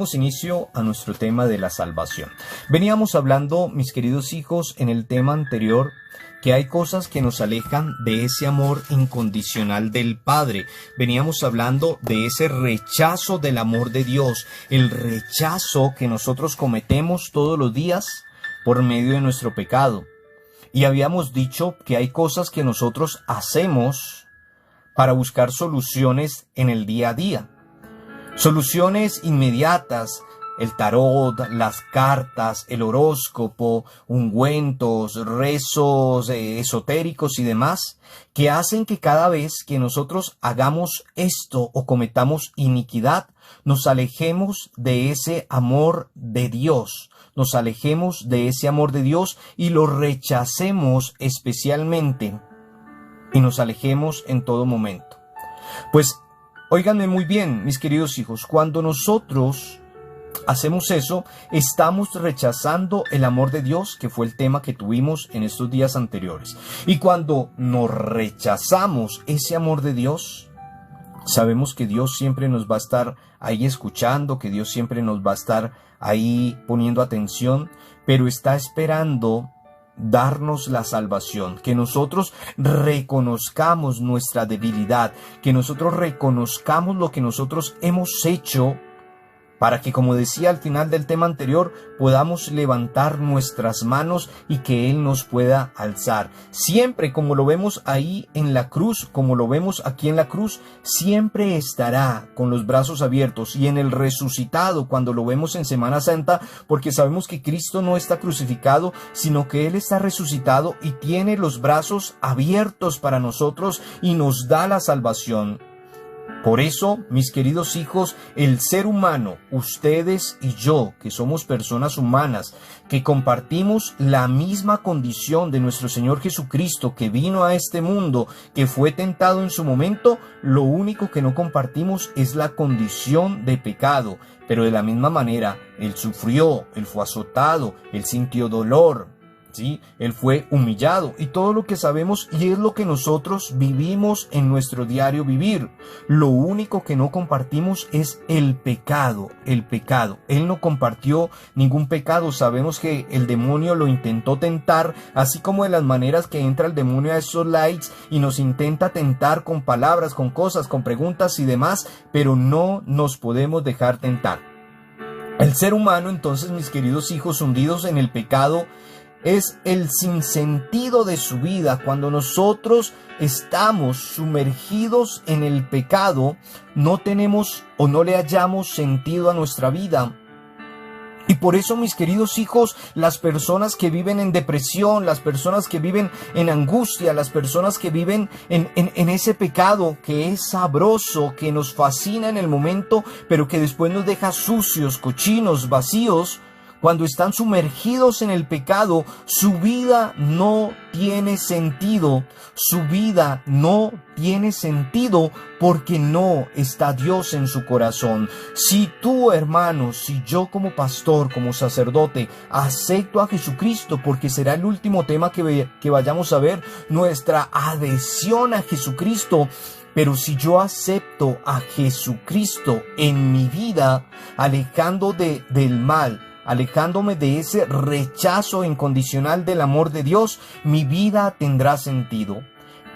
Damos inicio a nuestro tema de la salvación. Veníamos hablando, mis queridos hijos, en el tema anterior, que hay cosas que nos alejan de ese amor incondicional del Padre. Veníamos hablando de ese rechazo del amor de Dios, el rechazo que nosotros cometemos todos los días por medio de nuestro pecado. Y habíamos dicho que hay cosas que nosotros hacemos para buscar soluciones en el día a día. Soluciones inmediatas, el tarot, las cartas, el horóscopo, ungüentos, rezos esotéricos y demás, que hacen que cada vez que nosotros hagamos esto o cometamos iniquidad, nos alejemos de ese amor de Dios, nos alejemos de ese amor de Dios y lo rechacemos especialmente y nos alejemos en todo momento. Pues, óiganme muy bien, mis queridos hijos, cuando nosotros hacemos eso, estamos rechazando el amor de Dios, que fue el tema que tuvimos en estos días anteriores. Y cuando nos rechazamos ese amor de Dios, sabemos que Dios siempre nos va a estar ahí escuchando, que Dios siempre nos va a estar ahí poniendo atención, pero está esperando darnos la salvación, que nosotros reconozcamos nuestra debilidad, que nosotros reconozcamos lo que nosotros hemos hecho, para que, como decía al final del tema anterior, podamos levantar nuestras manos y que Él nos pueda alzar. Siempre, como lo vemos ahí en la cruz, como lo vemos aquí en la cruz, siempre estará con los brazos abiertos. Y en el resucitado, cuando lo vemos en Semana Santa, porque sabemos que Cristo no está crucificado, sino que Él está resucitado y tiene los brazos abiertos para nosotros y nos da la salvación. Por eso, mis queridos hijos, el ser humano, ustedes y yo, que somos personas humanas, que compartimos la misma condición de nuestro Señor Jesucristo, que vino a este mundo, que fue tentado en su momento, lo único que no compartimos es la condición de pecado. Pero de la misma manera, Él sufrió, Él fue azotado, Él sintió dolor, ¿sí? Él fue humillado y todo lo que sabemos, y es lo que nosotros vivimos en nuestro diario vivir. Lo único que no compartimos es el pecado, el pecado. Él no compartió ningún pecado. Sabemos que el demonio lo intentó tentar, así como de las maneras que entra el demonio a esos likes y nos intenta tentar con palabras, con cosas, con preguntas y demás, pero no nos podemos dejar tentar. El ser humano, entonces, mis queridos hijos, hundidos en el pecado, es el sinsentido de su vida. Cuando nosotros estamos sumergidos en el pecado, no tenemos o no le hallamos sentido a nuestra vida. Y por eso, mis queridos hijos, las personas que viven en depresión, las personas que viven en angustia, las personas que viven en ese pecado que es sabroso, que nos fascina en el momento, pero que después nos deja sucios, cochinos, vacíos, cuando están sumergidos en el pecado, su vida no tiene sentido. Su vida no tiene sentido porque no está Dios en su corazón. Si tú, hermano, si yo como pastor, como sacerdote, acepto a Jesucristo, porque será el último tema que vayamos a ver, nuestra adhesión a Jesucristo. Pero si yo acepto a Jesucristo en mi vida, alejando del mal, alejándome de ese rechazo incondicional del amor de Dios, mi vida tendrá sentido.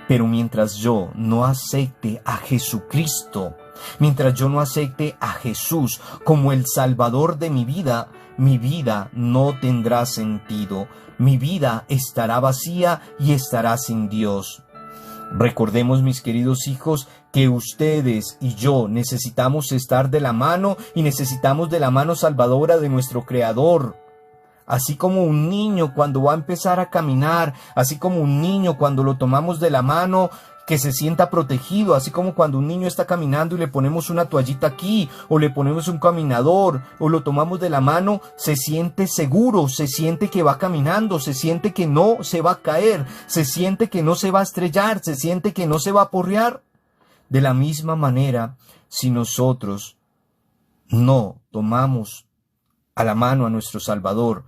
Pero mientras yo no acepte a Jesucristo, mientras yo no acepte a Jesús como el Salvador de mi vida no tendrá sentido. Mi vida estará vacía y estará sin Dios. Recordemos, mis queridos hijos, que ustedes y yo necesitamos estar de la mano y necesitamos de la mano salvadora de nuestro Creador. Así como un niño cuando va a empezar a caminar, así como un niño cuando lo tomamos de la mano, que se sienta protegido, así como cuando un niño está caminando y le ponemos una toallita aquí, o le ponemos un caminador, o lo tomamos de la mano, se siente seguro, se siente que va caminando, se siente que no se va a caer, se siente que no se va a estrellar, se siente que no se va a porrear. De la misma manera, si nosotros no tomamos a la mano a nuestro Salvador,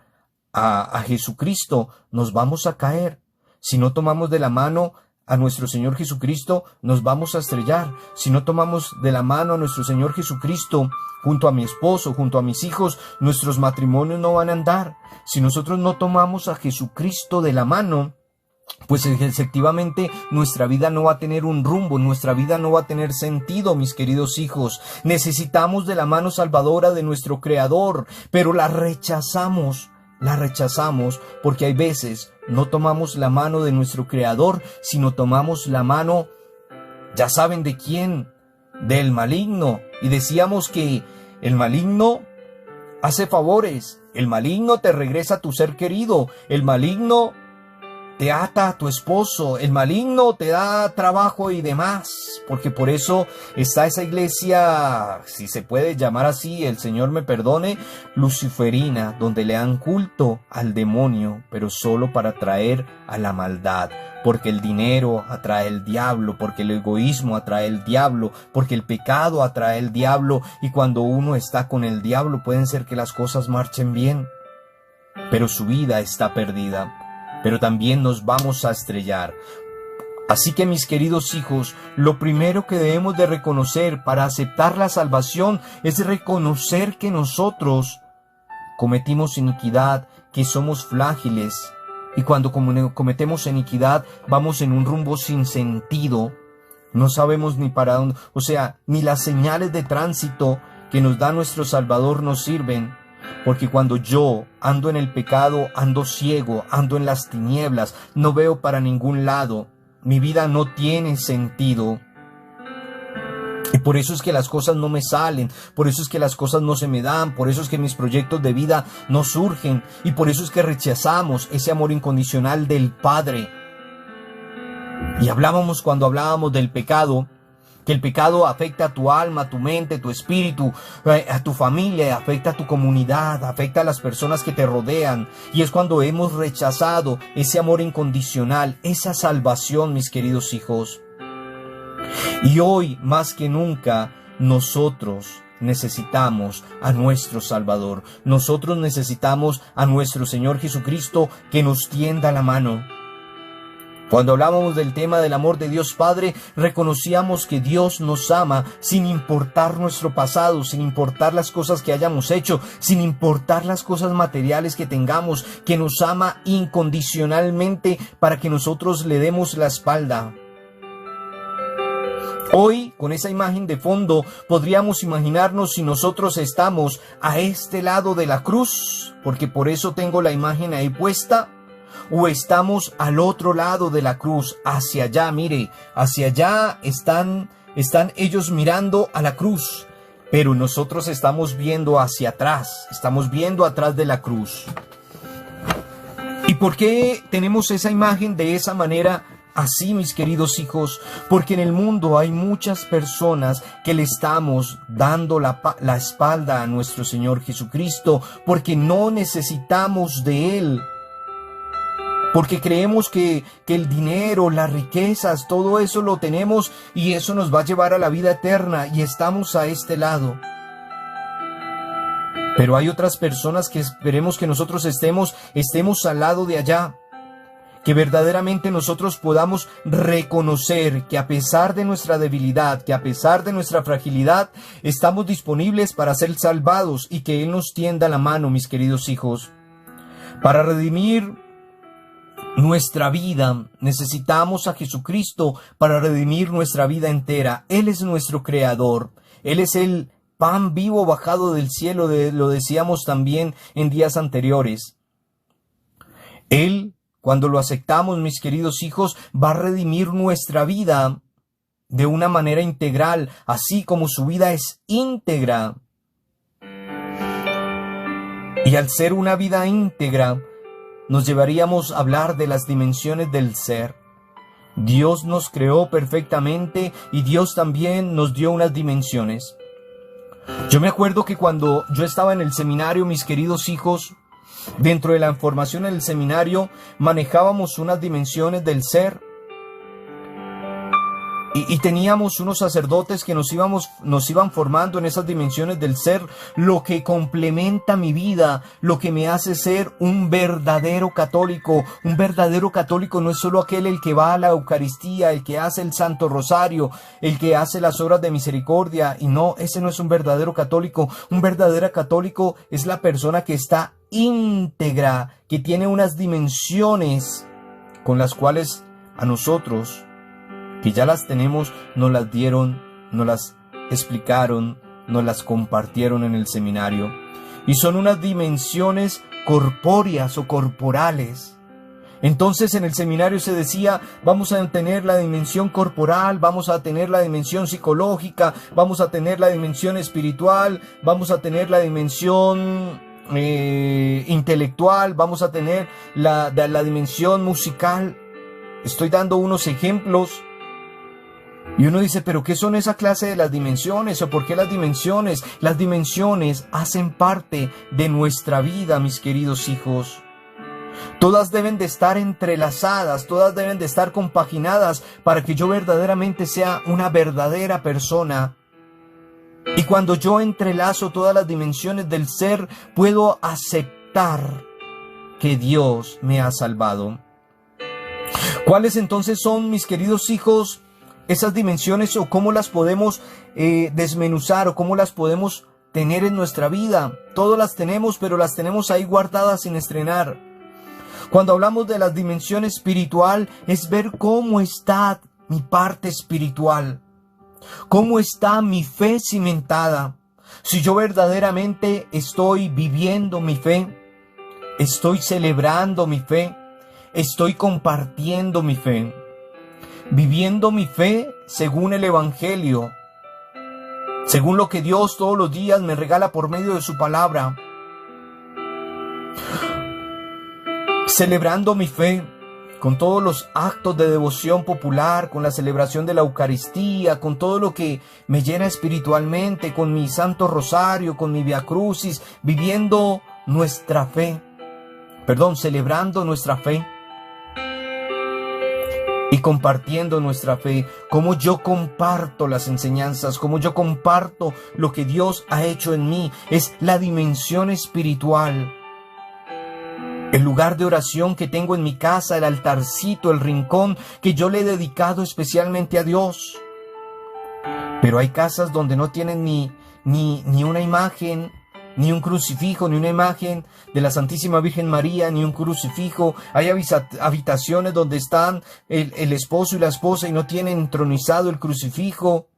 a Jesucristo, nos vamos a caer. Si no tomamos de la mano a nuestro Señor Jesucristo, nos vamos a estrellar. Si no tomamos de la mano a nuestro Señor Jesucristo, junto a mi esposo, junto a mis hijos, nuestros matrimonios no van a andar. Si nosotros no tomamos a Jesucristo de la mano, pues efectivamente nuestra vida no va a tener un rumbo, nuestra vida no va a tener sentido, mis queridos hijos. Necesitamos de la mano salvadora de nuestro Creador, pero la rechazamos porque hay veces no tomamos la mano de nuestro Creador, sino tomamos la mano, ya saben de quién, del maligno. Y decíamos que el maligno hace favores, el maligno te regresa a tu ser querido, el maligno te ata a tu esposo, el maligno te da trabajo y demás, porque por eso está esa iglesia, si se puede llamar así, el Señor me perdone, luciferina, donde le dan culto al demonio, pero solo para atraer a la maldad, porque el dinero atrae el diablo, porque el egoísmo atrae el diablo, porque el pecado atrae el diablo, y cuando uno está con el diablo pueden ser que las cosas marchen bien, pero su vida está perdida. Pero también nos vamos a estrellar. Así que, mis queridos hijos, lo primero que debemos de reconocer para aceptar la salvación es reconocer que nosotros cometimos iniquidad, que somos frágiles, y cuando cometemos iniquidad vamos en un rumbo sin sentido, no sabemos ni para dónde, ni las señales de tránsito que nos da nuestro Salvador nos sirven. Porque cuando yo ando en el pecado, ando ciego, ando en las tinieblas, no veo para ningún lado, mi vida no tiene sentido. Y por eso es que las cosas no me salen, por eso es que las cosas no se me dan, por eso es que mis proyectos de vida no surgen, y por eso es que rechazamos ese amor incondicional del Padre. Y cuando hablábamos del pecado, que el pecado afecta a tu alma, a tu mente, a tu espíritu, a tu familia, afecta a tu comunidad, afecta a las personas que te rodean. Y es cuando hemos rechazado ese amor incondicional, esa salvación, mis queridos hijos. Y hoy, más que nunca, nosotros necesitamos a nuestro Salvador. Nosotros necesitamos a nuestro Señor Jesucristo que nos tienda la mano. Cuando hablábamos del tema del amor de Dios Padre, reconocíamos que Dios nos ama sin importar nuestro pasado, sin importar las cosas que hayamos hecho, sin importar las cosas materiales que tengamos, que nos ama incondicionalmente para que nosotros le demos la espalda. Hoy, con esa imagen de fondo, podríamos imaginarnos si nosotros estamos a este lado de la cruz, porque por eso tengo la imagen ahí puesta, o estamos al otro lado de la cruz, hacia allá, mire, hacia allá están ellos mirando a la cruz, pero nosotros estamos viendo hacia atrás, estamos viendo atrás de la cruz. ¿Y por qué tenemos esa imagen de esa manera? Así, mis queridos hijos, porque en el mundo hay muchas personas que le estamos dando la espalda a nuestro Señor Jesucristo, porque no necesitamos de Él. Porque creemos que el dinero, las riquezas, todo eso lo tenemos y eso nos va a llevar a la vida eterna y estamos a este lado. Pero hay otras personas que esperemos que nosotros estemos al lado de allá. Que verdaderamente nosotros podamos reconocer que a pesar de nuestra debilidad, que a pesar de nuestra fragilidad, estamos disponibles para ser salvados y que Él nos tienda la mano, mis queridos hijos. Para redimir nuestra vida, necesitamos a Jesucristo para redimir nuestra vida entera. Él es nuestro Creador. Él es el pan vivo bajado del cielo, lo decíamos también en días anteriores. Él, cuando lo aceptamos, mis queridos hijos, va a redimir nuestra vida de una manera integral, así como su vida es íntegra. Y al ser una vida íntegra, nos llevaríamos a hablar de las dimensiones del ser. Dios nos creó perfectamente y Dios también nos dio unas dimensiones. Yo me acuerdo que cuando yo estaba en el seminario, mis queridos hijos, dentro de la formación en el seminario, manejábamos unas dimensiones del ser. Y teníamos unos sacerdotes que nos iban formando en esas dimensiones del ser, lo que complementa mi vida, lo que me hace ser un verdadero católico. Un verdadero católico no es solo aquel el que va a la Eucaristía, el que hace el Santo Rosario, el que hace las obras de misericordia. Y no, ese no es un verdadero católico. Un verdadero católico es la persona que está íntegra, que tiene unas dimensiones con las cuales a nosotros, que ya las tenemos, nos las dieron, nos las explicaron, nos las compartieron en el seminario. Y son unas dimensiones corpóreas o corporales. Entonces en el seminario se decía, vamos a tener la dimensión corporal, vamos a tener la dimensión psicológica, vamos a tener la dimensión espiritual, vamos a tener la dimensión intelectual, vamos a tener la dimensión musical. Estoy dando unos ejemplos. Y uno dice, ¿pero qué son esa clase de las dimensiones? ¿O por qué las dimensiones? Las dimensiones hacen parte de nuestra vida, mis queridos hijos. Todas deben de estar entrelazadas, todas deben de estar compaginadas para que yo verdaderamente sea una verdadera persona. Y cuando yo entrelazo todas las dimensiones del ser, puedo aceptar que Dios me ha salvado. ¿Cuáles entonces son, mis queridos hijos, esas dimensiones, o cómo las podemos desmenuzar, o cómo las podemos tener en nuestra vida? Todas las tenemos, pero las tenemos ahí guardadas sin estrenar. Cuando hablamos de la dimensión espiritual, es ver cómo está mi parte espiritual, cómo está mi fe cimentada. Si yo verdaderamente estoy viviendo mi fe, estoy celebrando mi fe, estoy compartiendo mi fe, viviendo mi fe según el Evangelio, según lo que Dios todos los días me regala por medio de su palabra, celebrando mi fe con todos los actos de devoción popular, con la celebración de la Eucaristía, con todo lo que me llena espiritualmente, con mi Santo Rosario, con mi Via Crucis, viviendo nuestra fe, celebrando nuestra fe y compartiendo nuestra fe, como yo comparto las enseñanzas, como yo comparto lo que Dios ha hecho en mí. Es la dimensión espiritual. El lugar de oración que tengo en mi casa, el altarcito, el rincón que yo le he dedicado especialmente a Dios. Pero hay casas donde no tienen ni una imagen, ni un crucifijo, ni una imagen de la Santísima Virgen María, ni un crucifijo. Hay habitaciones donde están el esposo y la esposa y no tienen entronizado el crucifijo,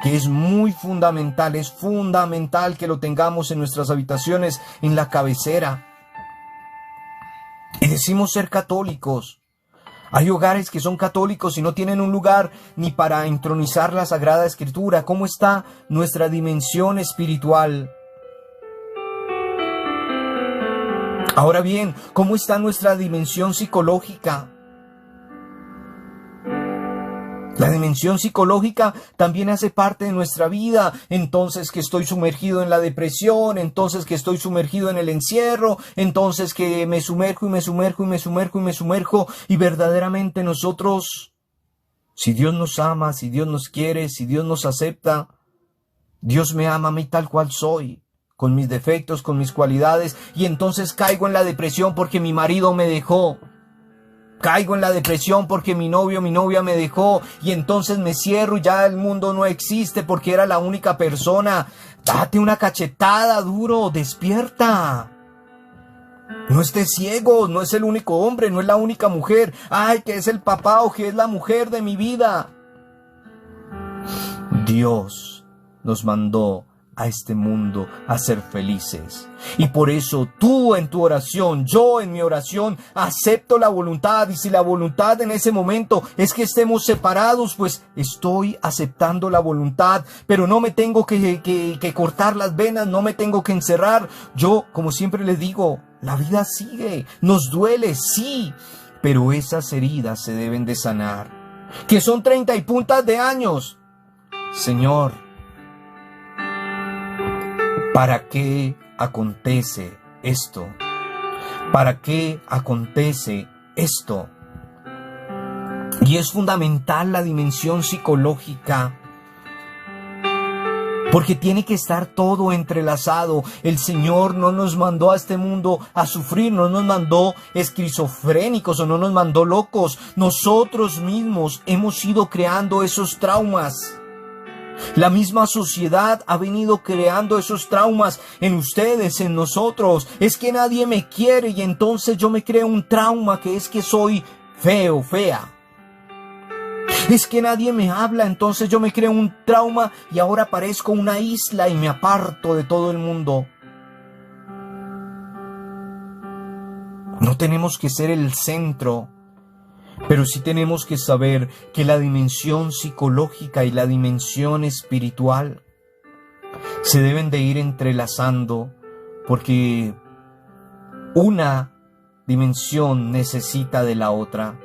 que es muy fundamental. Es fundamental que lo tengamos en nuestras habitaciones, en la cabecera. Y decimos ser católicos. Hay hogares que son católicos y no tienen un lugar ni para entronizar la Sagrada Escritura. ¿Cómo está nuestra dimensión espiritual? Ahora bien, ¿cómo está nuestra dimensión psicológica? La dimensión psicológica también hace parte de nuestra vida. Entonces que estoy sumergido en la depresión, entonces que estoy sumergido en el encierro, entonces que me sumerjo y me sumerjo y me sumerjo y me sumerjo. Y verdaderamente nosotros, si Dios nos ama, si Dios nos quiere, si Dios nos acepta, Dios me ama a mí tal cual soy, con mis defectos, con mis cualidades, y entonces caigo en la depresión porque mi marido me dejó. Caigo en la depresión porque mi novio, mi novia me dejó, y entonces me cierro y ya el mundo no existe porque era la única persona. Date una cachetada, duro, despierta. No estés ciego, no es el único hombre, no es la única mujer. Ay, que es el papá o que es la mujer de mi vida. Dios nos mandó a este mundo a ser felices. Y por eso tú en tu oración, yo en mi oración, acepto la voluntad. Y si la voluntad en ese momento es que estemos separados, pues estoy aceptando la voluntad. Pero no me tengo que cortar las venas, no me tengo que encerrar. Yo, como siempre les digo, la vida sigue, nos duele, sí, pero esas heridas se deben de sanar. Que son 30 y puntas de años. Señor, ¿para qué acontece esto? ¿Para qué acontece esto? Y es fundamental la dimensión psicológica, porque tiene que estar todo entrelazado. El Señor no nos mandó a este mundo a sufrir, no nos mandó esquizofrénicos o no nos mandó locos. Nosotros mismos hemos ido creando esos traumas. La misma sociedad ha venido creando esos traumas en ustedes, en nosotros. Es que nadie me quiere y entonces yo me creo un trauma que es que soy feo, fea. Es que nadie me habla, entonces yo me creo un trauma y ahora parezco una isla y me aparto de todo el mundo. No tenemos que ser el centro, pero sí tenemos que saber que la dimensión psicológica y la dimensión espiritual se deben de ir entrelazando, porque una dimensión necesita de la otra.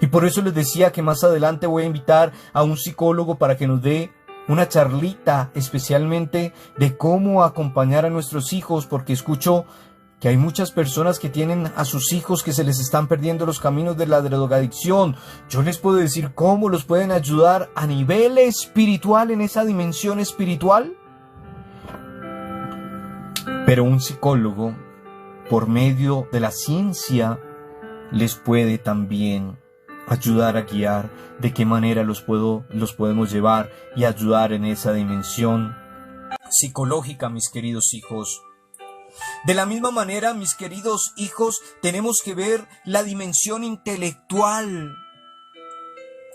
Y por eso les decía que más adelante voy a invitar a un psicólogo para que nos dé una charlita especialmente de cómo acompañar a nuestros hijos, porque escucho que hay muchas personas que tienen a sus hijos que se les están perdiendo los caminos de la drogadicción. Yo les puedo decir cómo los pueden ayudar a nivel espiritual, en esa dimensión espiritual. Pero un psicólogo, por medio de la ciencia, les puede también ayudar a guiar de qué manera los podemos llevar y ayudar en esa dimensión psicológica, mis queridos hijos. De la misma manera, mis queridos hijos, tenemos que ver la dimensión intelectual.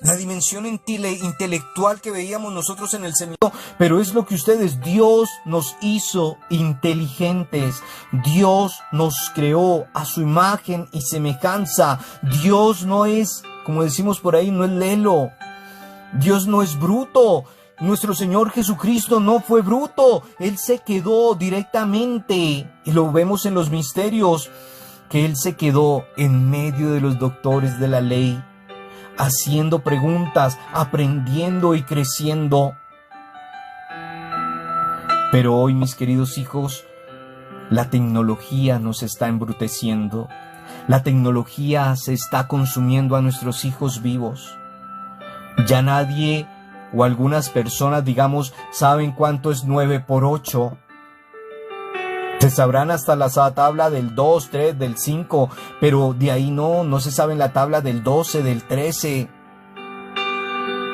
La dimensión intelectual que veíamos nosotros en el seminario, pero es lo que Dios nos hizo inteligentes. Dios nos creó a su imagen y semejanza. Dios no es, como decimos por ahí, no es lelo. Dios no es bruto. Nuestro Señor Jesucristo no fue bruto. Él se quedó directamente, y lo vemos en los misterios, que Él se quedó en medio de los doctores de la ley, haciendo preguntas, aprendiendo y creciendo. Pero hoy, mis queridos hijos, la tecnología nos está embruteciendo. La tecnología se está consumiendo a nuestros hijos vivos. Ya nadie, o algunas personas, digamos, saben cuánto es 9 por 8. Se sabrán hasta la tabla del 2, 3, del 5, pero de ahí no se sabe la tabla del 12, del 13.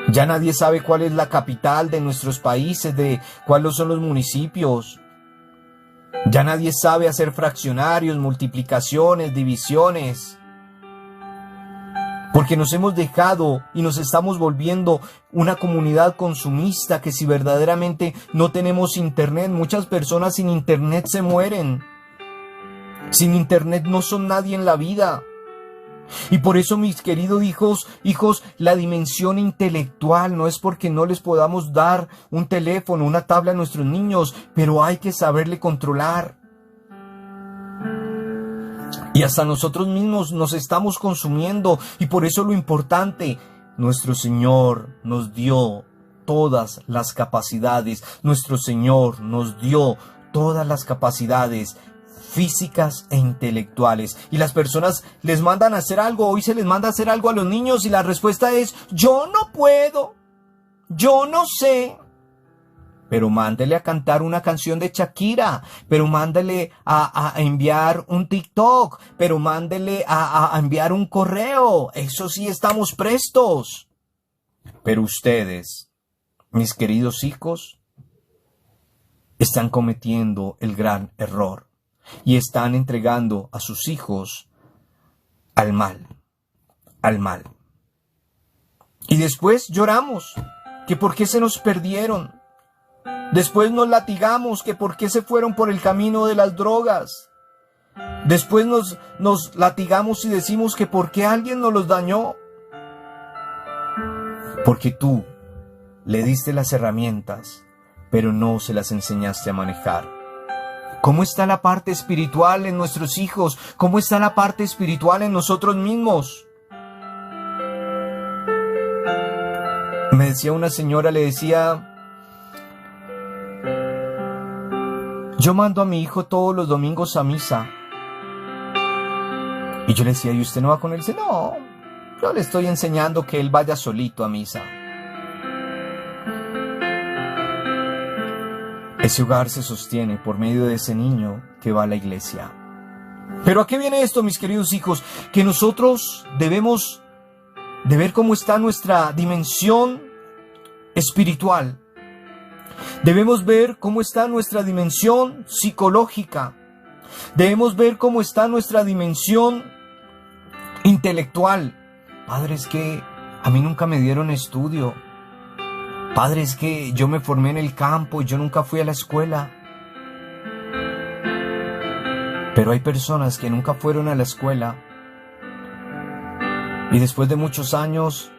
Ya nadie sabe cuál es la capital de nuestros países, de cuáles son los municipios. Ya nadie sabe hacer fraccionarios, multiplicaciones, divisiones. Porque nos hemos dejado y nos estamos volviendo una comunidad consumista, que si verdaderamente no tenemos internet, muchas personas sin internet se mueren. Sin internet no son nadie en la vida. Y por eso, mis queridos hijos, la dimensión intelectual no es porque no les podamos dar un teléfono, una tabla a nuestros niños, pero hay que saberle controlar. Y hasta nosotros mismos nos estamos consumiendo, y por eso lo importante, nuestro Señor nos dio todas las capacidades, nuestro Señor nos dio todas las capacidades físicas e intelectuales. Y las personas les mandan a hacer algo, hoy se les manda a hacer algo a los niños y la respuesta es: yo no puedo, yo no sé. Pero mándele a cantar una canción de Shakira, pero mándele a enviar un TikTok, pero mándele a enviar un correo. Eso sí estamos prestos. Pero ustedes, mis queridos hijos, están cometiendo el gran error y están entregando a sus hijos al mal, al mal. Y después lloramos, que por qué se nos perdieron. Después nos latigamos, que por qué se fueron por el camino de las drogas. Después nos latigamos y decimos que por qué alguien nos los dañó. Porque tú le diste las herramientas, pero no se las enseñaste a manejar. ¿Cómo está la parte espiritual en nuestros hijos? ¿Cómo está la parte espiritual en nosotros mismos? Me decía una señora, le decía: yo mando a mi hijo todos los domingos a misa. Y yo le decía: ¿y usted no va con él? Dice: no, Yo le estoy enseñando que él vaya solito a misa. Ese hogar se sostiene por medio de ese niño que va a la iglesia. Pero ¿a qué viene esto, mis queridos hijos? Que nosotros debemos de ver cómo está nuestra dimensión espiritual. Debemos ver cómo está nuestra dimensión psicológica. Debemos ver cómo está nuestra dimensión intelectual. Padre, es que a mí nunca me dieron estudio. Padre, es que yo me formé en el campo y yo nunca fui a la escuela. Pero hay personas que nunca fueron a la escuela y después de muchos años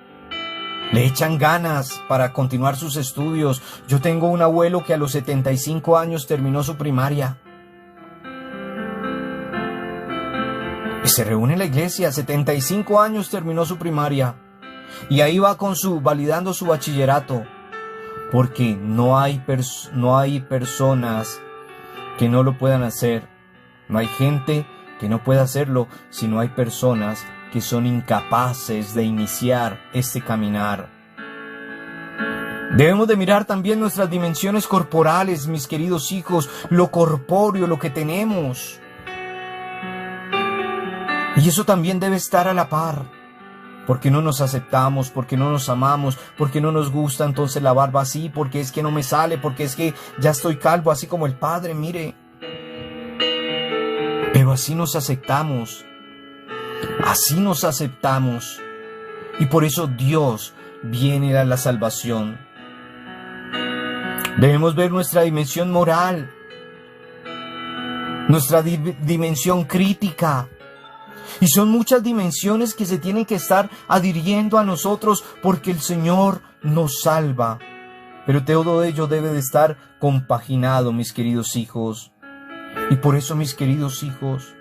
le echan ganas para continuar sus estudios. Yo tengo un abuelo que a los 75 años terminó su primaria. Y se reúne en la iglesia, 75 años terminó su primaria. Y ahí va validando su bachillerato. Porque no hay personas que no lo puedan hacer. No hay gente que no pueda hacerlo, sino hay personas que son incapaces de iniciar este caminar. Debemos de mirar también nuestras dimensiones corporales, mis queridos hijos, lo corpóreo, lo que tenemos. Y eso también debe estar a la par. Porque no nos aceptamos, porque no nos amamos, porque no nos gusta entonces la barba así, porque es que no me sale, porque es que ya estoy calvo, así como el Padre, mire. Pero así nos aceptamos. Así nos aceptamos. Y por eso Dios viene a la salvación. Debemos ver nuestra dimensión moral, nuestra dimensión crítica. Y son muchas dimensiones que se tienen que estar adhiriendo a nosotros porque el Señor nos salva. Pero todo ello debe de estar compaginado, mis queridos hijos. Y por eso, mis queridos hijos,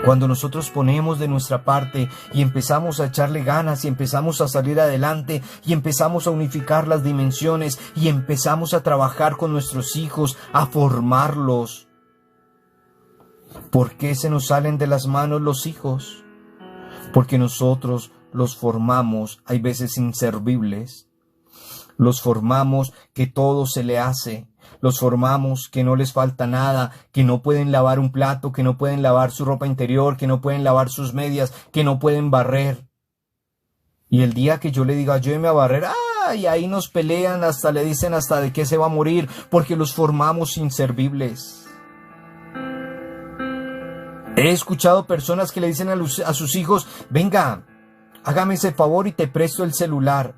cuando nosotros ponemos de nuestra parte y empezamos a echarle ganas y empezamos a salir adelante y empezamos a unificar las dimensiones y empezamos a trabajar con nuestros hijos, a formarlos. ¿Por qué se nos salen de las manos los hijos? Porque nosotros los formamos, hay veces inservibles. Los formamos que todo se le hace. Los formamos que no les falta nada, que no pueden lavar un plato, que no pueden lavar su ropa interior, que no pueden lavar sus medias, que no pueden barrer. Y el día que yo le diga, ayúdeme a barrer, y ahí nos pelean, hasta le dicen hasta de qué se va a morir, porque los formamos inservibles. He escuchado personas que le dicen a sus hijos, venga, hágame ese favor y te presto el celular.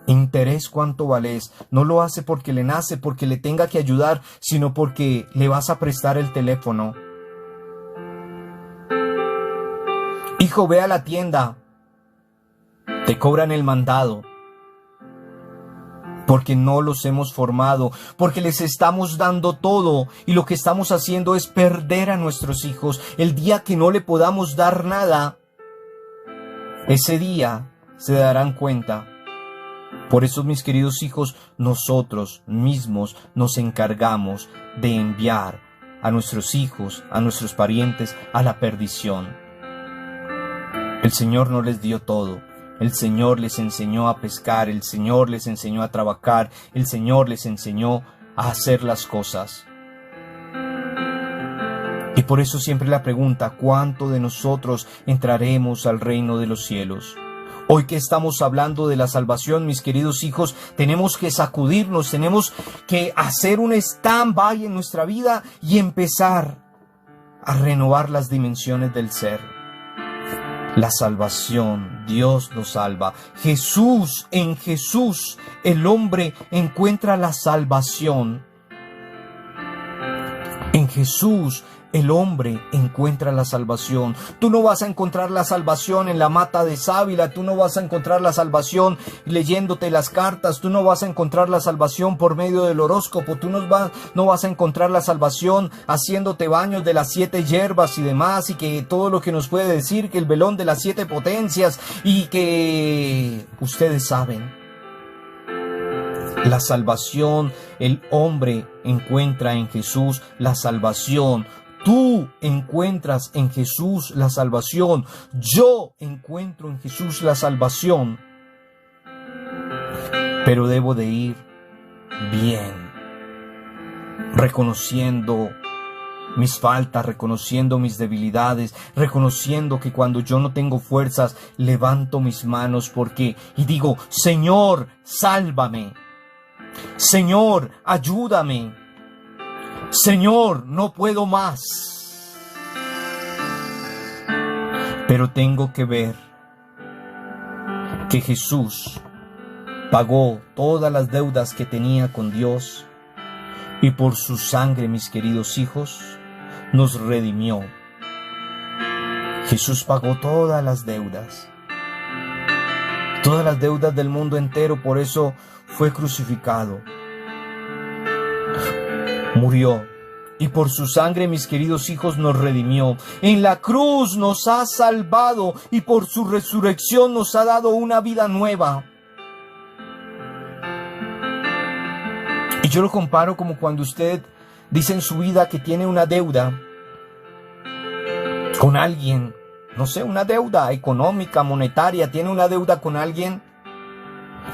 Interés cuánto vales. No lo hace porque le nace, porque le tenga que ayudar, sino porque le vas a prestar el teléfono. Hijo, ve a la tienda. Te cobran el mandado. Porque no los hemos formado, porque les estamos dando todo y lo que estamos haciendo es perder a nuestros hijos. El día que no le podamos dar nada, ese día se darán cuenta. Por eso, mis queridos hijos, nosotros mismos nos encargamos de enviar a nuestros hijos, a nuestros parientes, a la perdición. El Señor no les dio todo. El Señor les enseñó a pescar, el Señor les enseñó a trabajar, el Señor les enseñó a hacer las cosas. Y por eso siempre la pregunta, ¿cuánto de nosotros entraremos al reino de los cielos? Hoy que estamos hablando de la salvación, mis queridos hijos, tenemos que sacudirnos, tenemos que hacer un stand-by en nuestra vida y empezar a renovar las dimensiones del ser. La salvación, Dios nos salva. En Jesús, el hombre encuentra la salvación. En Jesús, el hombre encuentra la salvación. Tú no vas a encontrar la salvación en la mata de sábila, tú no vas a encontrar la salvación leyéndote las cartas, tú no vas a encontrar la salvación por medio del horóscopo, tú no vas a encontrar la salvación haciéndote baños de las 7 hierbas y demás, y que todo lo que nos puede decir que el velón de las 7 potencias y que ustedes saben. La salvación, el hombre encuentra en Jesús la salvación. Tú encuentras en Jesús la salvación. Yo encuentro en Jesús la salvación. Pero debo de ir bien, reconociendo mis faltas, reconociendo mis debilidades, reconociendo que cuando yo no tengo fuerzas, levanto mis manos y digo, Señor, sálvame. Señor, ayúdame. Señor, no puedo más. Pero tengo que ver que Jesús pagó todas las deudas que tenía con Dios y por su sangre, mis queridos hijos, nos redimió. Jesús pagó todas las deudas del mundo entero, por eso fue crucificado. Murió y por su sangre, mis queridos hijos, nos redimió. En la cruz nos ha salvado y por su resurrección nos ha dado una vida nueva. Y yo lo comparo como cuando usted dice en su vida que tiene una deuda con alguien, no sé, una deuda económica, monetaria, tiene una deuda con alguien.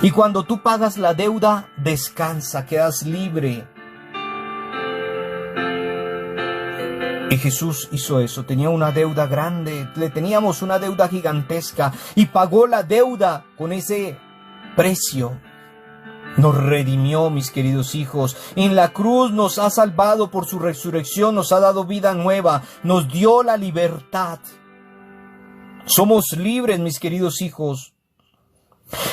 Y cuando tú pagas la deuda, descansa, quedas libre. Y Jesús hizo eso, tenía una deuda grande, le teníamos una deuda gigantesca y pagó la deuda con ese precio. Nos redimió, mis queridos hijos. En la cruz nos ha salvado por su resurrección, nos ha dado vida nueva, nos dio la libertad. Somos libres, mis queridos hijos.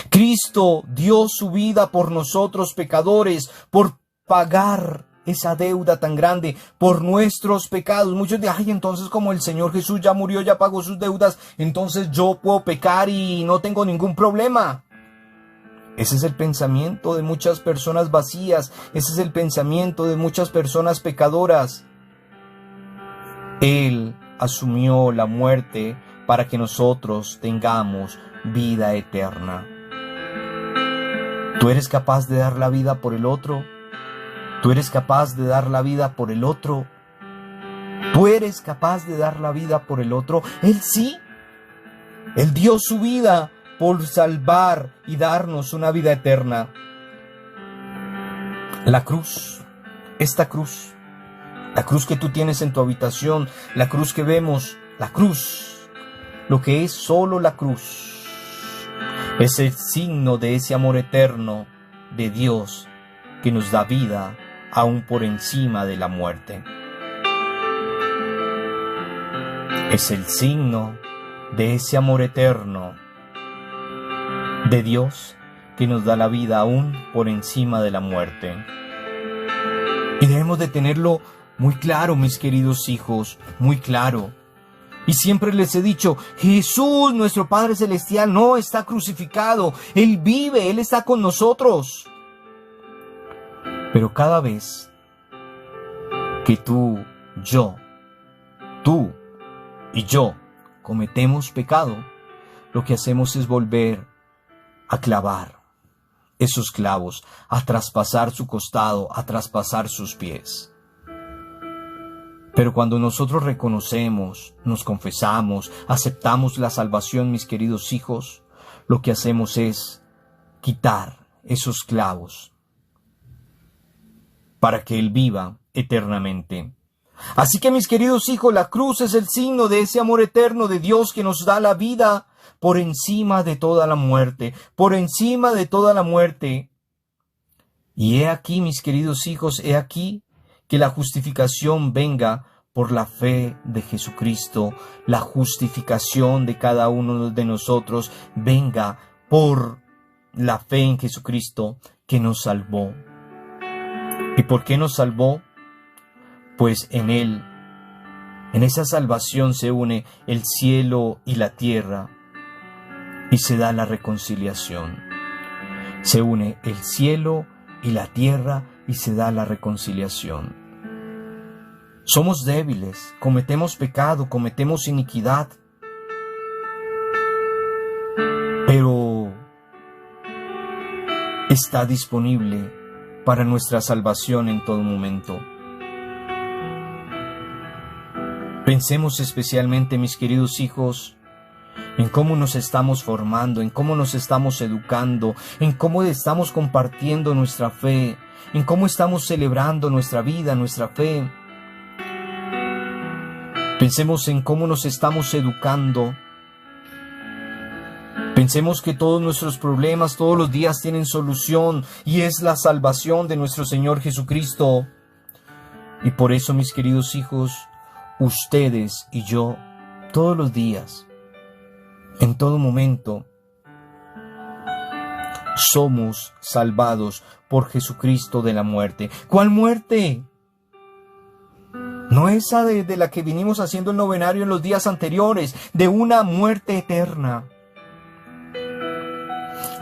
Cristo dio su vida por nosotros pecadores, por pagar esa deuda tan grande, por nuestros pecados. Muchos dicen, ay, entonces como el Señor Jesús ya murió, ya pagó sus deudas, entonces yo puedo pecar y no tengo ningún problema. Ese es el pensamiento de muchas personas vacías, ese es el pensamiento de muchas personas pecadoras. Él asumió la muerte para que nosotros tengamos vida eterna. ¿Tú eres capaz de dar la vida por el otro? ¿Tú eres capaz de dar la vida por el otro? ¿Tú eres capaz de dar la vida por el otro? Él sí. Él dio su vida por salvar y darnos una vida eterna. La cruz, esta cruz, la cruz que tú tienes en tu habitación, la cruz que vemos, la cruz, lo que es solo la cruz, es el signo de ese amor eterno de Dios que nos da vida aún por encima de la muerte. Es el signo de ese amor eterno de Dios que nos da la vida aún por encima de la muerte. Y debemos de tenerlo muy claro, mis queridos hijos, muy claro. Y siempre les he dicho, Jesús, nuestro Padre Celestial, no está crucificado. Él vive, Él está con nosotros. Pero cada vez que tú y yo cometemos pecado, lo que hacemos es volver a clavar esos clavos, a traspasar su costado, a traspasar sus pies. Pero cuando nosotros reconocemos, nos confesamos, aceptamos la salvación, mis queridos hijos, lo que hacemos es quitar esos clavos para que Él viva eternamente. Así que, mis queridos hijos, la cruz es el signo de ese amor eterno de Dios que nos da la vida por encima de toda la muerte, por encima de toda la muerte. Y he aquí, mis queridos hijos, he aquí que la justificación venga por la fe de Jesucristo, la justificación de cada uno de nosotros venga por la fe en Jesucristo que nos salvó. ¿Y por qué nos salvó? Pues en Él, en esa salvación se une el cielo y la tierra y se da la reconciliación. Se une el cielo y la tierra y se da la reconciliación. Somos débiles, cometemos pecado, cometemos iniquidad, pero está disponible para nuestra salvación en todo momento. Pensemos especialmente, mis queridos hijos, en cómo nos estamos formando, en cómo nos estamos educando, en cómo estamos compartiendo nuestra fe, en cómo estamos celebrando nuestra vida, nuestra fe. Pensemos en cómo nos estamos educando. Pensemos que todos nuestros problemas todos los días tienen solución y es la salvación de nuestro Señor Jesucristo. Y por eso, mis queridos hijos, ustedes y yo, todos los días, en todo momento, somos salvados por Jesucristo de la muerte. ¿Cuál muerte? No esa de la que vinimos haciendo el novenario en los días anteriores, de una muerte eterna.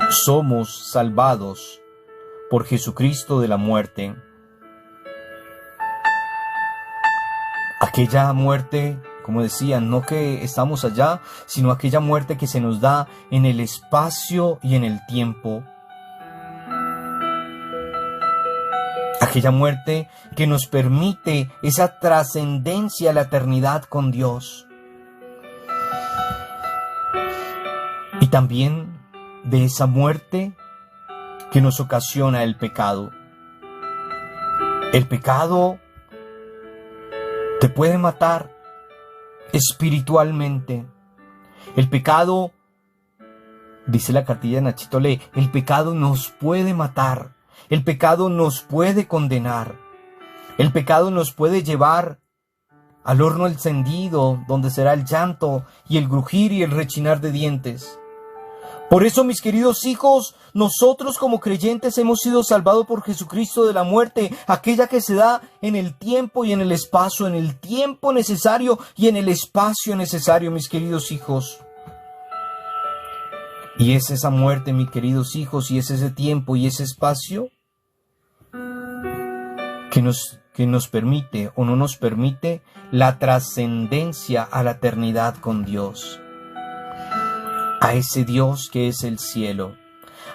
Somos salvados por Jesucristo de la muerte. Aquella muerte, como decía, no que estamos allá, sino aquella muerte que se nos da en el espacio y en el tiempo. Aquella muerte que nos permite esa trascendencia a la eternidad con Dios. Y también de esa muerte que nos ocasiona el pecado. El pecado te puede matar espiritualmente. El pecado, dice la cartilla de Nachito Lee, el pecado nos puede matar. El pecado nos puede condenar. El pecado nos puede llevar al horno encendido, donde será el llanto y el crujir y el rechinar de dientes. Por eso, mis queridos hijos, nosotros como creyentes hemos sido salvados por Jesucristo de la muerte, aquella que se da en el tiempo y en el espacio, en el tiempo necesario y en el espacio necesario, mis queridos hijos. Y es esa muerte, mis queridos hijos, y es ese tiempo y ese espacio que nos permite o no nos permite la trascendencia a la eternidad con Dios. A ese Dios que es el cielo,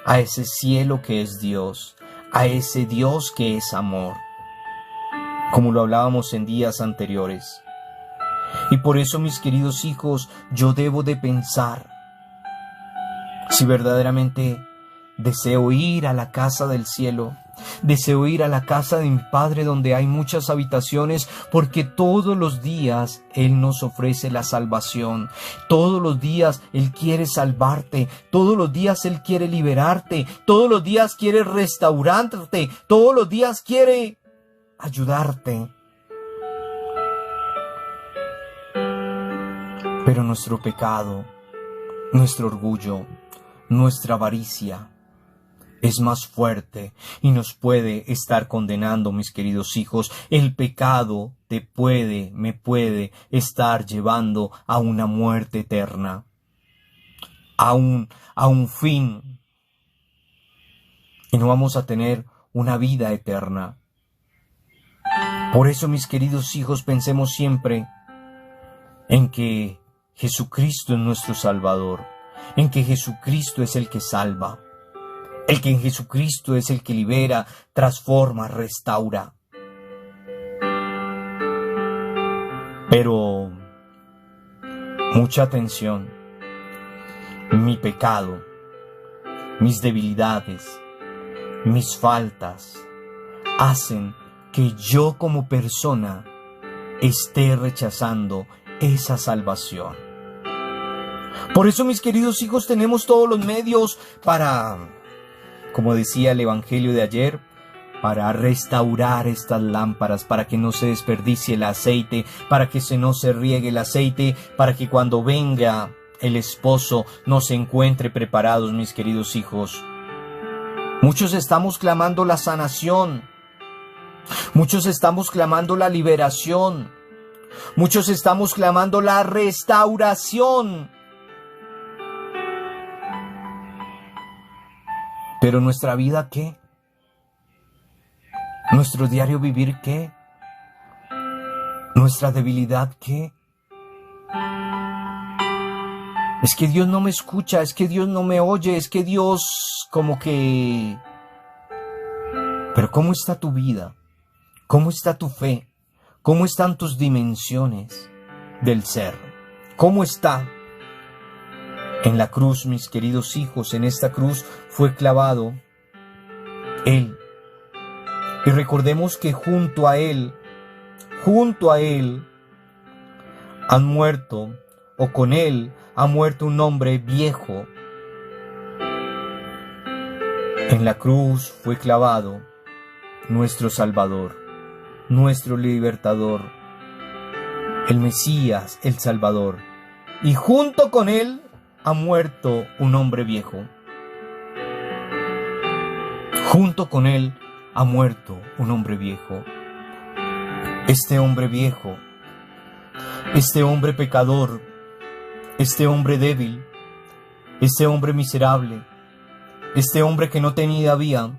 a ese cielo que es Dios, a ese Dios que es amor, como lo hablábamos en días anteriores. Y por eso, mis queridos hijos, yo debo de pensar si verdaderamente deseo ir a la casa del cielo. Deseo ir a la casa de mi Padre donde hay muchas habitaciones, porque todos los días Él nos ofrece la salvación. Todos los días Él quiere salvarte. Todos los días Él quiere liberarte. Todos los días quiere restaurarte. Todos los días quiere ayudarte. Pero nuestro pecado, nuestro orgullo, nuestra avaricia es más fuerte y nos puede estar condenando, mis queridos hijos. El pecado me puede estar llevando a una muerte eterna, a un fin. Y no vamos a tener una vida eterna. Por eso, mis queridos hijos, pensemos siempre en que Jesucristo es nuestro Salvador, en que Jesucristo es el que salva. El que en Jesucristo es el que libera, transforma, restaura. Pero, mucha atención, mi pecado, mis debilidades, mis faltas, hacen que yo como persona esté rechazando esa salvación. Por eso, mis queridos hijos, tenemos todos los medios para, como decía el Evangelio de ayer, para restaurar estas lámparas, para que no se desperdicie el aceite, para que no se riegue el aceite, para que cuando venga el esposo nos encuentre preparados, mis queridos hijos. Muchos estamos clamando la sanación, muchos estamos clamando la liberación, muchos estamos clamando la restauración. Pero nuestra vida, ¿qué? Nuestro diario vivir, ¿qué? Nuestra debilidad, ¿qué? Es que Dios no me escucha, es que Dios no me oye, es que Dios como que... Pero ¿cómo está tu vida? ¿Cómo está tu fe? ¿Cómo están tus dimensiones? del ser. ¿Cómo está? En la cruz, mis queridos hijos, en esta cruz fue clavado Él. Y recordemos que junto a Él, han muerto, o con Él ha muerto un hombre viejo. En la cruz fue clavado nuestro Salvador, nuestro Libertador, el Mesías, el Salvador. Y junto con Él ha muerto un hombre viejo. Junto con Él ha muerto un hombre viejo. Este hombre viejo, este hombre pecador, este hombre débil, este hombre miserable, este hombre que no tenía vía,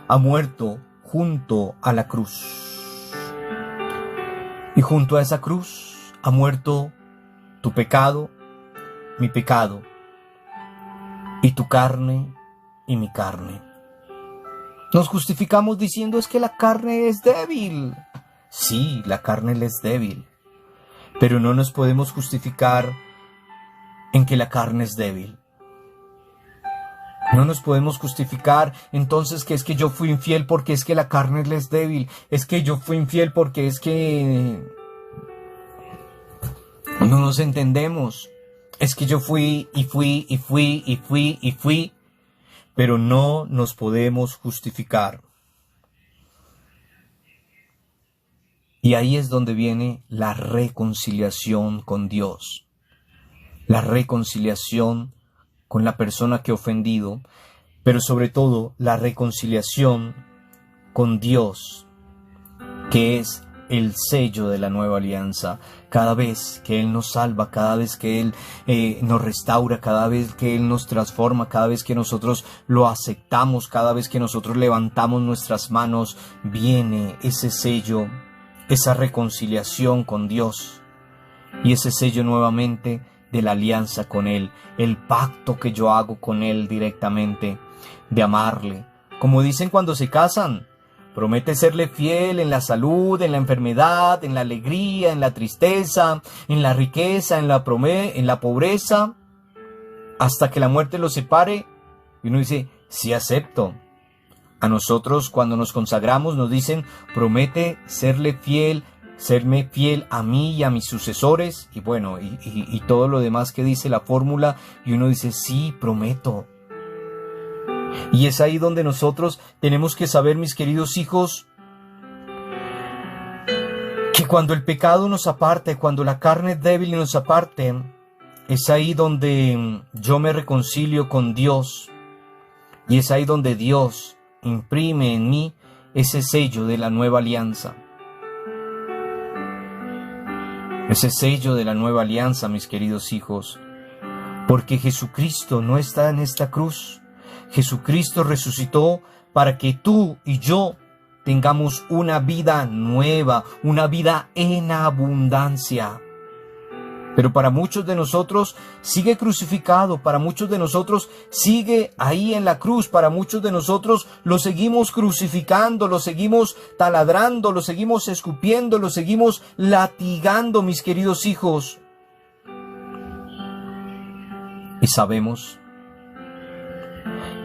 ha muerto junto a la cruz. Y junto a esa cruz ha muerto tu pecado, mi pecado, y tu carne y mi carne. Nos justificamos diciendo es que la carne es débil. Sí, la carne es débil, pero no nos podemos justificar en que la carne es débil. No nos podemos justificar entonces que es que yo fui infiel porque es que la carne es débil. Es que yo fui infiel porque es que no nos entendemos. Es que yo fui, pero no nos podemos justificar. Y ahí es donde viene la reconciliación con Dios. La reconciliación con la persona que ha ofendido, pero sobre todo la reconciliación con Dios, que es el sello de la nueva alianza. Cada vez que Él nos salva, cada vez que Él nos restaura, cada vez que Él nos transforma, cada vez que nosotros lo aceptamos, cada vez que nosotros levantamos nuestras manos, viene ese sello, esa reconciliación con Dios y ese sello nuevamente de la alianza con Él, el pacto que yo hago con Él directamente, de amarle. Como dicen cuando se casan, promete serle fiel en la salud, en la enfermedad, en la alegría, en la tristeza, en la riqueza, en la pobreza, hasta que la muerte los separe. Y uno dice, sí acepto. A nosotros cuando nos consagramos nos dicen, promete serme fiel a mí y a mis sucesores, y bueno, y todo lo demás que dice la fórmula, y uno dice, sí, prometo. Y es ahí donde nosotros tenemos que saber, mis queridos hijos, que cuando el pecado nos aparte, cuando la carne es débil y nos aparte, es ahí donde yo me reconcilio con Dios, y es ahí donde Dios imprime en mí ese sello de la nueva alianza. Ese sello de la nueva alianza, mis queridos hijos, porque Jesucristo no está en esta cruz. Jesucristo resucitó para que tú y yo tengamos una vida nueva, una vida en abundancia. Pero para muchos de nosotros sigue crucificado, para muchos de nosotros sigue ahí en la cruz, para muchos de nosotros lo seguimos crucificando, lo seguimos taladrando, lo seguimos escupiendo, lo seguimos latigando, mis queridos hijos. Y sabemos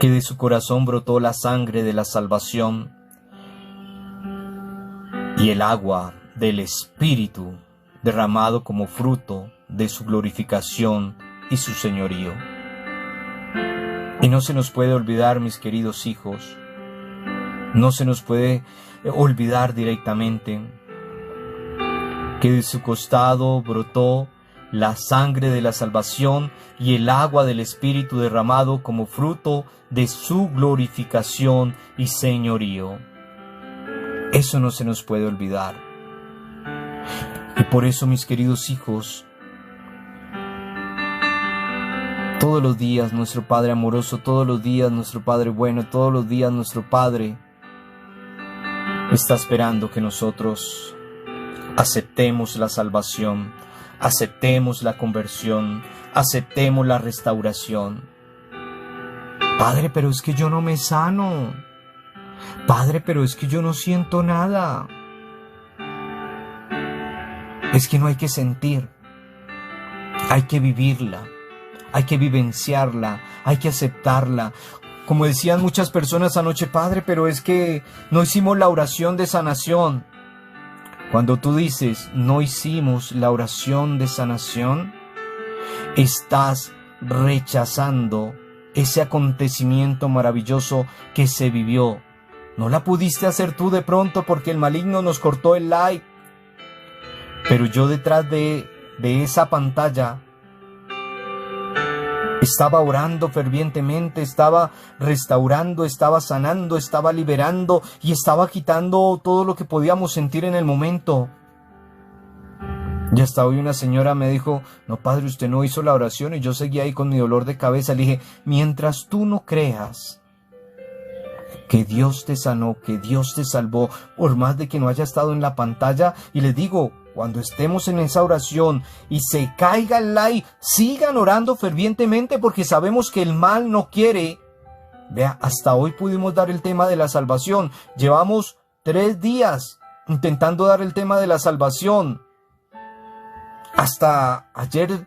que de su corazón brotó la sangre de la salvación y el agua del Espíritu derramado como fruto de su glorificación y su señorío. Y no se nos puede olvidar, mis queridos hijos, no se nos puede olvidar directamente que de su costado brotó la sangre de la salvación y el agua del Espíritu derramado como fruto de su glorificación y señorío. Eso no se nos puede olvidar. Y por eso, mis queridos hijos, todos los días nuestro Padre amoroso, todos los días nuestro Padre bueno, todos los días nuestro Padre está esperando que nosotros aceptemos la salvación, aceptemos la conversión, aceptemos la restauración. Padre, pero es que yo no me sano. Padre, pero es que yo no siento nada. es que no hay que sentir, hay que vivirla, hay que vivenciarla, hay que aceptarla. Como decían muchas personas anoche, Padre, pero es que no hicimos la oración de sanación. Cuando tú dices, no hicimos la oración de sanación, estás rechazando ese acontecimiento maravilloso que se vivió. No la pudiste hacer tú de pronto porque el maligno nos cortó el like. Pero yo detrás de esa pantalla estaba orando fervientemente, estaba restaurando, estaba sanando, estaba liberando y estaba quitando todo lo que podíamos sentir en el momento. Y hasta hoy una señora me dijo, no, Padre, usted no hizo la oración, y yo seguía ahí con mi dolor de cabeza. Le dije, mientras tú no creas que Dios te sanó, que Dios te salvó, por más de que no haya estado en la pantalla, y les digo, cuando estemos en esa oración y se caiga el like, sigan orando fervientemente porque sabemos que el mal no quiere. Vea, hasta hoy pudimos dar el tema de la salvación. Llevamos 3 días intentando dar el tema de la salvación. Hasta ayer,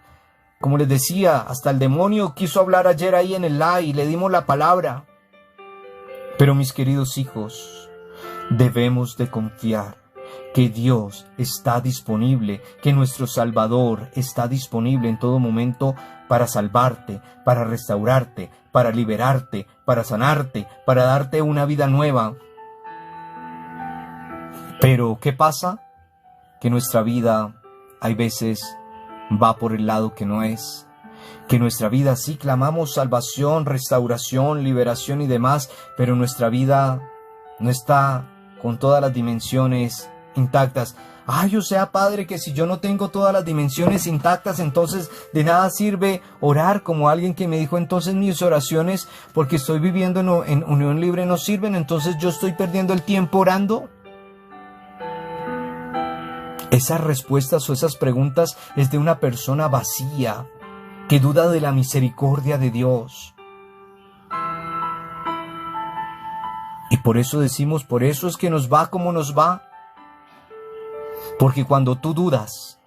como les decía, hasta el demonio quiso hablar ayer ahí en el live y le dimos la palabra. Pero mis queridos hijos, debemos de confiar que Dios está disponible, que nuestro Salvador está disponible en todo momento para salvarte, para restaurarte, para liberarte, para sanarte, para darte una vida nueva. Pero, ¿qué pasa? Que nuestra vida hay veces va por el lado que no es. Que nuestra vida sí clamamos salvación, restauración, liberación y demás, pero nuestra vida no está con todas las dimensiones intactas. Ay, o sea, Padre, que si yo no tengo todas las dimensiones intactas, entonces de nada sirve orar, como alguien que me dijo, entonces mis oraciones, porque estoy viviendo en unión libre, no sirven, entonces yo estoy perdiendo el tiempo orando. Esas respuestas o esas preguntas es de una persona vacía, que duda de la misericordia de Dios. Y por eso decimos, por eso es que nos va como nos va. Porque cuando tú dudas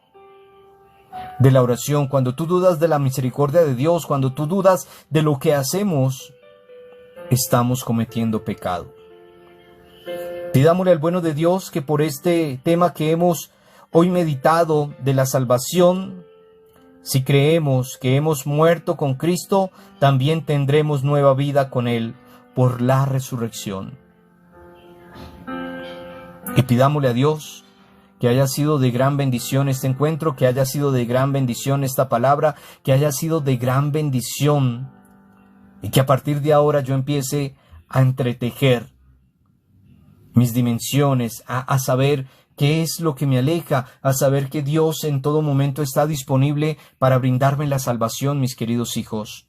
de la oración, cuando tú dudas de la misericordia de Dios, cuando tú dudas de lo que hacemos, estamos cometiendo pecado. Pidámosle al bueno de Dios que por este tema que hemos hoy meditado de la salvación, si creemos que hemos muerto con Cristo, también tendremos nueva vida con Él por la resurrección. Y pidámosle a Dios que haya sido de gran bendición este encuentro, que haya sido de gran bendición esta palabra, que haya sido de gran bendición, y que a partir de ahora yo empiece a entretejer mis dimensiones, a saber qué es lo que me aleja, a saber que Dios en todo momento está disponible para brindarme la salvación, mis queridos hijos.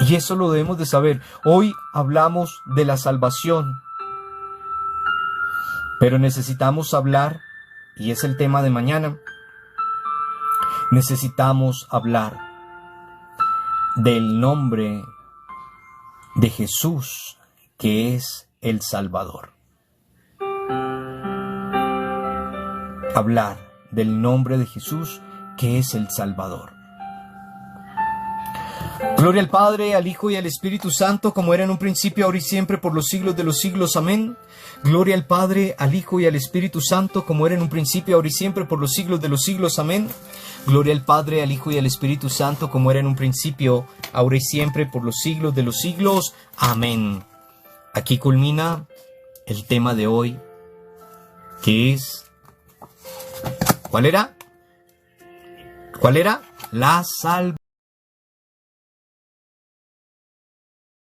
Y eso lo debemos de saber. Hoy hablamos de la salvación, pero necesitamos hablar, y es el tema de mañana, necesitamos hablar del nombre de Jesús, que es el Salvador. Hablar del nombre de Jesús, que es el Salvador. Gloria al Padre, al Hijo y al Espíritu Santo, como era en un principio, ahora y siempre, por los siglos de los siglos. Amén. Gloria al Padre, al Hijo y al Espíritu Santo, como era en un principio, ahora y siempre, por los siglos de los siglos. Amén. Gloria al Padre, al Hijo y al Espíritu Santo, como era en un principio, ahora y siempre, por los siglos de los siglos. Amén. Aquí culmina el tema de hoy, que es... ¿Cuál era? La salvación.